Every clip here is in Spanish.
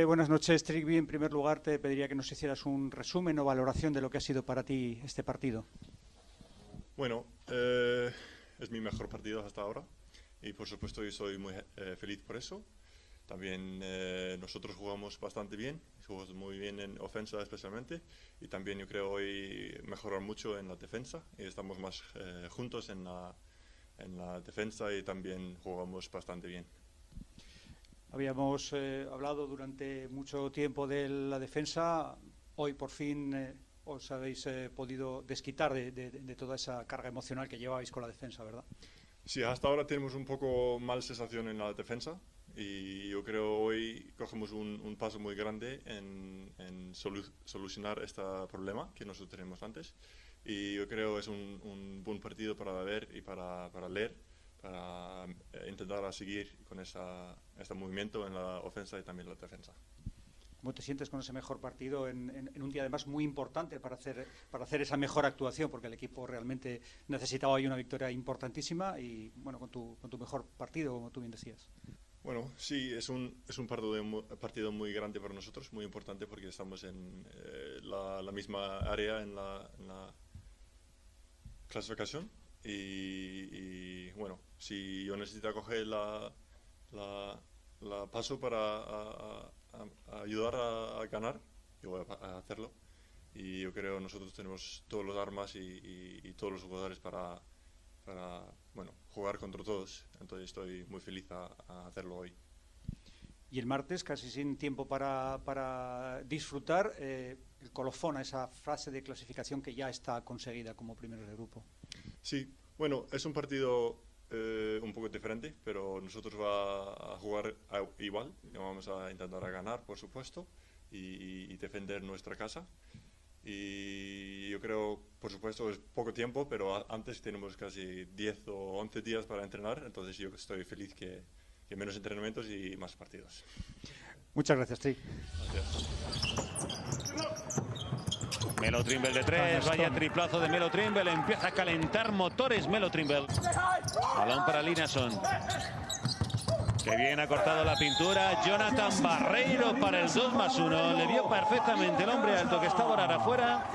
buenas noches. Trigby, en primer lugar te pediría que nos hicieras un resumen o valoración de lo que ha sido para ti este partido. Bueno, es mi mejor partido hasta ahora y por supuesto yo soy muy feliz por eso. También nosotros jugamos bastante bien, jugamos muy bien en ofensa especialmente y también yo creo hoy mejorar mucho en la defensa y estamos más juntos en la defensa y también jugamos bastante bien. Habíamos hablado durante mucho tiempo de la defensa. Hoy por fin os habéis podido desquitar de toda esa carga emocional que llevabais con la defensa, ¿verdad? Sí, hasta ahora tenemos un poco mal sensación en la defensa y yo creo hoy cogemos un paso muy grande en solucionar este problema que nosotros tenemos antes y yo creo es un buen partido para ver y para leer, para intentar seguir con este movimiento en la ofensa y también la defensa. ¿Cómo te sientes con ese mejor partido en un día además muy importante para hacer esa mejor actuación? Porque el equipo realmente necesitaba hoy una victoria importantísima y bueno, con tu mejor partido, como tú bien decías. Bueno, sí, es un partido muy grande para nosotros, muy importante porque estamos en la misma área en la clasificación y bueno, si yo necesito coger la paso para ayudar a ganar, yo voy a hacerlo y yo creo nosotros tenemos todas las armas y todos los jugadores para bueno, jugar contra todos, entonces estoy muy feliz a hacerlo hoy. Y el martes, casi sin tiempo para disfrutar, el colofón a esa fase de clasificación que ya está conseguida como primeros de grupo. Sí, bueno, es un partido un poco diferente, pero nosotros vamos a jugar igual, vamos a intentar ganar, por supuesto, y defender nuestra casa. Y yo creo, por supuesto, es poco tiempo, pero antes tenemos casi 10 o 11 días para entrenar, entonces yo estoy feliz que menos entrenamientos y más partidos. Muchas gracias, Tri. Gracias. Melo Trimble de 3, vaya triplazo de Melo Trimble, empieza a calentar motores Melo Trimble. Balón para Linason. Que bien ha cortado la pintura. Jonathan Barreiro para el 2+1. Le vio perfectamente el hombre alto que estaba ahora afuera.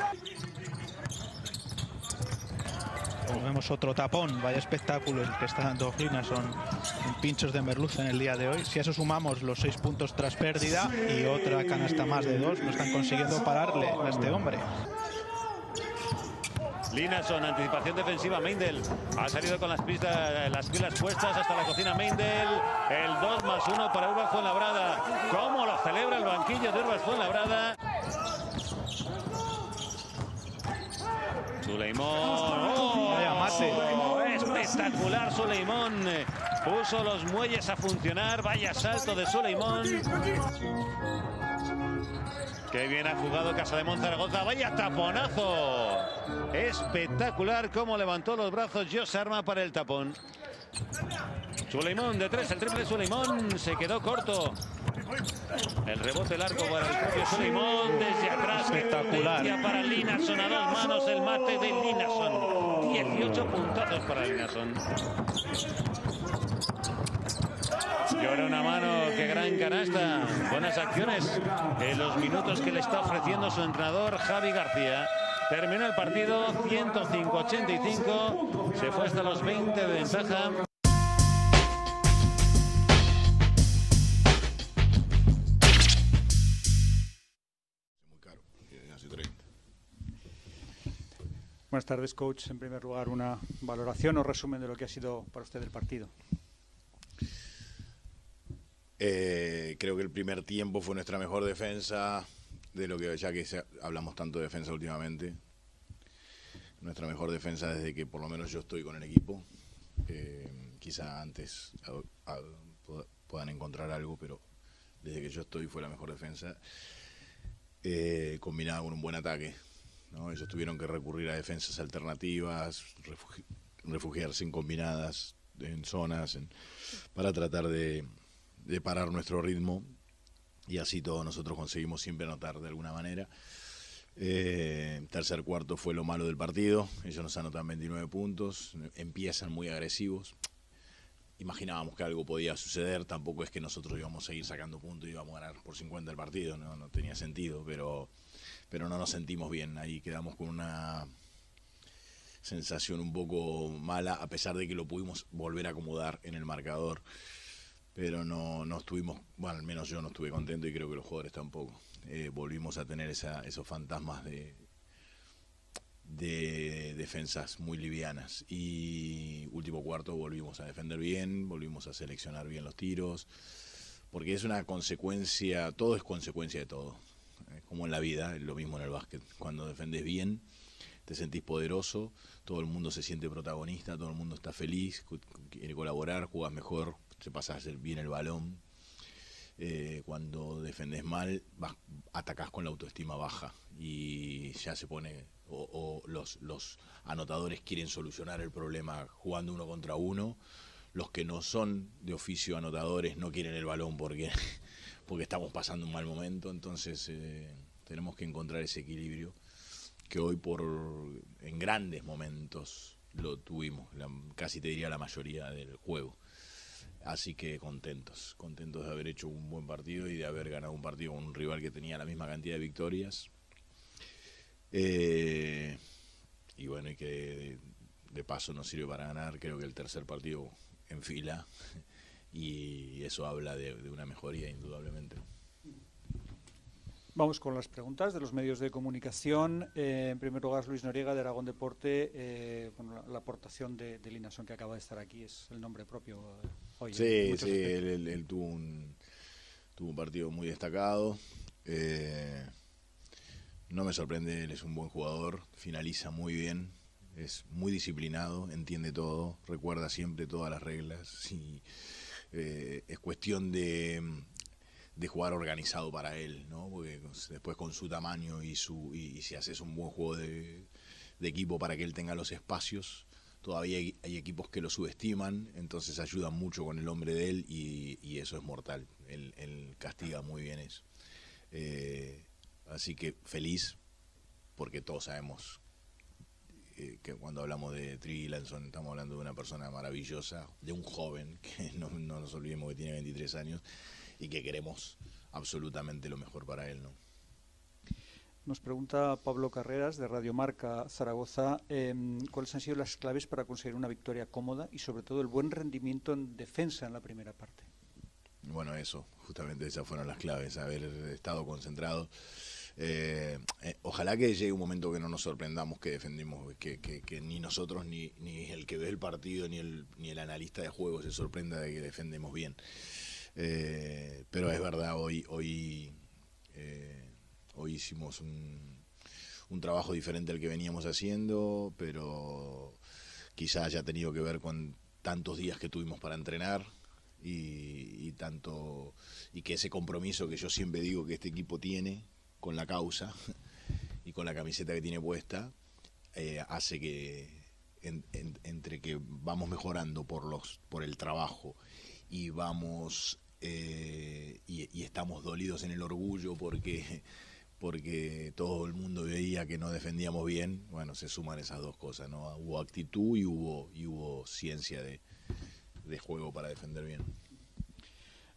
Vemos otro tapón, vaya espectáculo el que está dando Linason en pinchos de merluza en el día de hoy. Si a eso sumamos los 6 puntos tras pérdida y otra canasta más de 2, no están consiguiendo pararle a este hombre. Linason, anticipación defensiva, Meindel ha salido con las pilas puestas hasta la cocina. Meindel, el 2+1 para Urbas Fuenlabrada. ¿Cómo lo celebra el banquillo de Urbas Fuenlabrada? Suleimón, vaya mate. Espectacular Suleimón, puso los muelles a funcionar, vaya salto de Suleimón. Qué bien ha jugado Casademón Zaragoza, vaya taponazo. Espectacular cómo levantó los brazos Jos Arma para el tapón. Suleimón de 3, el triple de Suleimón se quedó corto. El rebote largo para el propio Suleimón desde atrás. Espectacular. Para Linason a 2 manos el mate de Linason. 18 puntazos para Linason. Llora una mano, qué gran canasta. Buenas acciones en los minutos que le está ofreciendo su entrenador Javi García. Terminó el partido 105-85. Se fue hasta los 20 de ventaja. Buenas tardes, coach. En primer lugar, una valoración o resumen de lo que ha sido para usted el partido. Creo que el primer tiempo fue nuestra mejor defensa, de lo que ya que hablamos tanto de defensa últimamente. Nuestra mejor defensa desde que por lo menos yo estoy con el equipo. Quizá antes puedan encontrar algo, pero desde que yo estoy fue la mejor defensa, combinada con un buen ataque, ¿no? Ellos tuvieron que recurrir a defensas alternativas, refugiarse en combinadas, en zonas, para tratar de parar nuestro ritmo, y así todos nosotros conseguimos siempre anotar de alguna manera. Tercer cuarto fue lo malo del partido, ellos nos anotan 29 puntos, empiezan muy agresivos, imaginábamos que algo podía suceder. Tampoco es que nosotros íbamos a seguir sacando puntos y íbamos a ganar por 50 el partido, no tenía sentido, pero no nos sentimos bien. Ahí quedamos con una sensación un poco mala, a pesar de que lo pudimos volver a acomodar en el marcador, pero no estuvimos, bueno, al menos yo no estuve contento y creo que los jugadores tampoco. Volvimos a tener esos fantasmas de defensas muy livianas, y último cuarto volvimos a defender bien, volvimos a seleccionar bien los tiros, porque es una consecuencia, todo es consecuencia de todo, como en la vida, es lo mismo en el básquet. Cuando defendes bien te sentís poderoso, todo el mundo se siente protagonista, todo el mundo está feliz, quiere colaborar, jugás mejor, te pasás bien el balón. Cuando defendés mal, atacás con la autoestima baja y ya se pone, o los anotadores quieren solucionar el problema jugando uno contra uno. Los que no son de oficio anotadores no quieren el balón porque estamos pasando un mal momento. Entonces tenemos que encontrar ese equilibrio que hoy en grandes momentos lo tuvimos, casi te diría la mayoría del juego. Así que contentos de haber hecho un buen partido y de haber ganado un partido con un rival que tenía la misma cantidad de victorias. Y bueno, y que de paso nos sirve para ganar, creo que el tercer partido en fila, y eso habla de una mejoría indudablemente. Vamos con las preguntas de los medios de comunicación. En primer lugar, Luis Noriega, de Aragón Deporte. Bueno, la aportación de Linason, que acaba de estar aquí, es el nombre propio hoy. Sí, él tuvo un partido muy destacado. No me sorprende, él es un buen jugador, finaliza muy bien, es muy disciplinado, entiende todo, recuerda siempre todas las reglas. Y, es cuestión de jugar organizado para él, ¿no? Porque después con su tamaño y si haces un buen juego de equipo para que él tenga los espacios, todavía hay equipos que lo subestiman, entonces ayudan mucho con el hombre de él, y eso es mortal. Él castiga muy bien eso. Así que feliz, porque todos sabemos que cuando hablamos de Triggy Lanson estamos hablando de una persona maravillosa, de un joven, que no nos olvidemos que tiene 23 años, y que queremos absolutamente lo mejor para él, ¿no? Nos pregunta Pablo Carreras, de Radio Marca Zaragoza, ¿cuáles han sido las claves para conseguir una victoria cómoda y sobre todo el buen rendimiento en defensa en la primera parte? Bueno, justamente esas fueron las claves, haber estado concentrado. Ojalá que llegue un momento que no nos sorprendamos que defendimos, que ni nosotros ni el que ve el partido ni el analista de juego se sorprenda de que defendemos bien. Pero es verdad, hoy hicimos un trabajo diferente al que veníamos haciendo, pero quizás haya tenido que ver con tantos días que tuvimos para entrenar y que ese compromiso que yo siempre digo que este equipo tiene con la causa y con la camiseta que tiene puesta, hace que entre que vamos mejorando por el trabajo y vamos y estamos dolidos en el orgullo porque todo el mundo veía que no defendíamos bien. Bueno, se suman esas dos cosas, ¿no? Hubo actitud y hubo ciencia de juego para defender bien.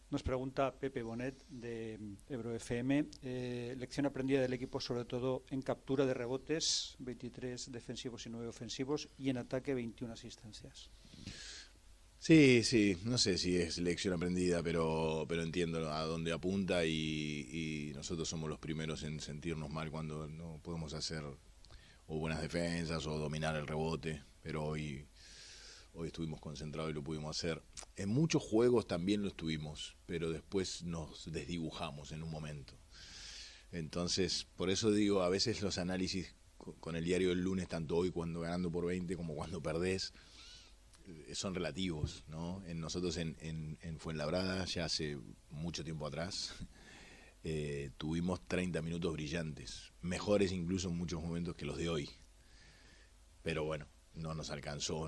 Nos pregunta Pepe Bonet, de Ebro FM, lección aprendida del equipo sobre todo en captura de rebotes, 23 defensivos y 9 ofensivos, y en ataque 21 asistencias. Sí, no sé si es lección aprendida, pero entiendo a dónde apunta, y nosotros somos los primeros en sentirnos mal cuando no podemos hacer o buenas defensas o dominar el rebote, pero hoy estuvimos concentrados y lo pudimos hacer. En muchos juegos también lo estuvimos, pero después nos desdibujamos en un momento. Entonces, por eso digo, a veces los análisis con el diario del lunes, tanto hoy cuando ganando por 20 como cuando perdés, son relativos, ¿no? Nosotros en Fuenlabrada, ya hace mucho tiempo atrás, tuvimos 30 minutos brillantes, mejores incluso en muchos momentos que los de hoy. Pero bueno, no nos alcanzó,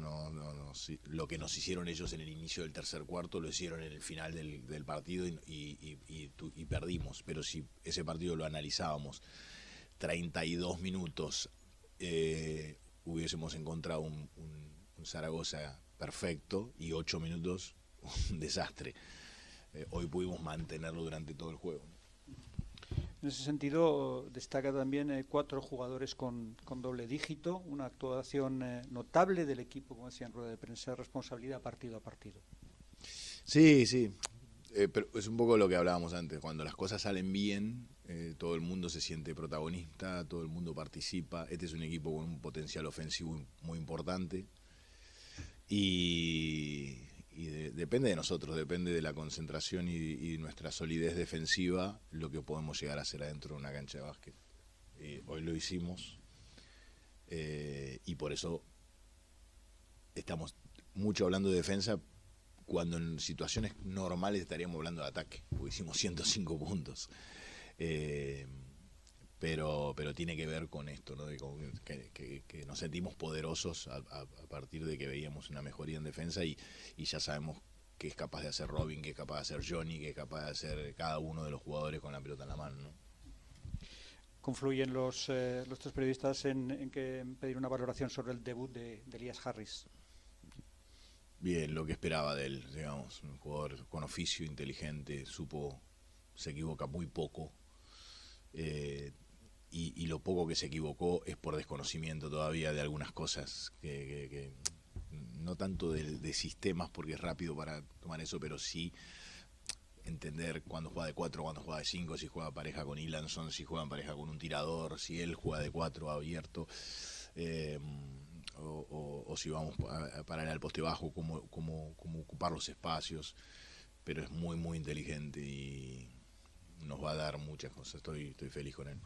lo que nos hicieron ellos en el inicio del tercer cuarto lo hicieron en el final del partido y perdimos. Pero si ese partido lo analizábamos 32 minutos, hubiésemos encontrado un Zaragoza perfecto, y 8 minutos un desastre. Hoy pudimos mantenerlo durante todo el juego. En ese sentido, destaca también 4 jugadores con doble dígito, una actuación notable del equipo, como decía en rueda de prensa, responsabilidad partido a partido. Sí, sí, pero es un poco lo que hablábamos antes, cuando las cosas salen bien, todo el mundo se siente protagonista, todo el mundo participa. Este es un equipo con un potencial ofensivo muy importante y depende de nosotros, depende de la concentración y nuestra solidez defensiva, lo que podemos llegar a hacer adentro de una cancha de básquet. Hoy lo hicimos y por eso estamos mucho hablando de defensa, cuando en situaciones normales estaríamos hablando de ataque, porque hicimos 105 puntos. Pero tiene que ver con esto, ¿no? Que nos sentimos poderosos a partir de que veíamos una mejoría en defensa y ya sabemos qué es capaz de hacer Robin, qué es capaz de hacer Johnny, qué es capaz de hacer cada uno de los jugadores con la pelota en la mano, ¿no? Confluyen los 3 periodistas en pedir una valoración sobre el debut de Elias Harris. Bien, lo que esperaba de él, digamos, un jugador con oficio, inteligente, se equivoca muy poco. Y lo poco que se equivocó es por desconocimiento todavía de algunas cosas, que no tanto de sistemas, porque es rápido para tomar eso, pero sí entender cuándo juega de 4, cuándo juega de 5, si juega pareja con Ilanson, si juega en pareja con un tirador, si él juega de 4 abierto, o si vamos a parar al poste bajo, cómo ocupar los espacios. Pero es muy, muy inteligente y nos va a dar muchas cosas. Estoy feliz con él.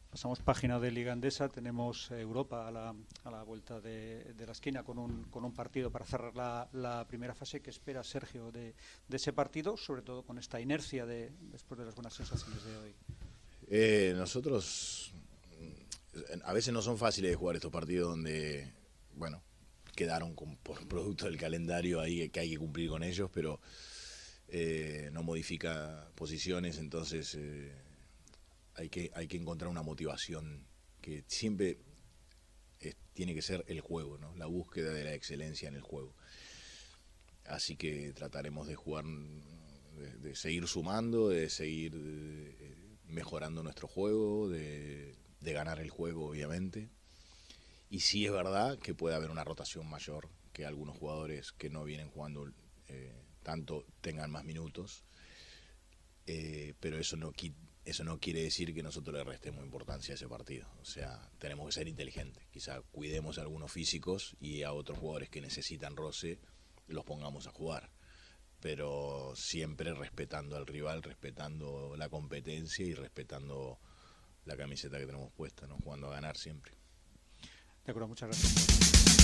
Pasamos página de Liga Endesa, tenemos Europa a la vuelta de la esquina con un partido para cerrar la primera fase. ¿Qué espera Sergio de ese partido, sobre todo con esta inercia después de las buenas sensaciones de hoy? Nosotros a veces no son fáciles de jugar estos partidos donde, bueno, quedaron por producto del calendario ahí que hay que cumplir con ellos, pero no modifica posiciones, entonces hay que encontrar una motivación que siempre tiene que ser el juego, ¿no? La búsqueda de la excelencia en el juego. Así que trataremos de jugar, de seguir sumando, de seguir mejorando nuestro juego, de ganar el juego, obviamente. Y sí es verdad que puede haber una rotación mayor, que algunos jugadores que no vienen jugando tanto tengan más minutos, pero eso no quiere decir que nosotros le restemos importancia a ese partido. O sea, tenemos que ser inteligentes. Quizá cuidemos a algunos físicos y a otros jugadores que necesitan roce los pongamos a jugar, pero siempre respetando al rival, respetando la competencia y respetando la camiseta que tenemos puesta, ¿no? Jugando a ganar siempre. De acuerdo, muchas gracias.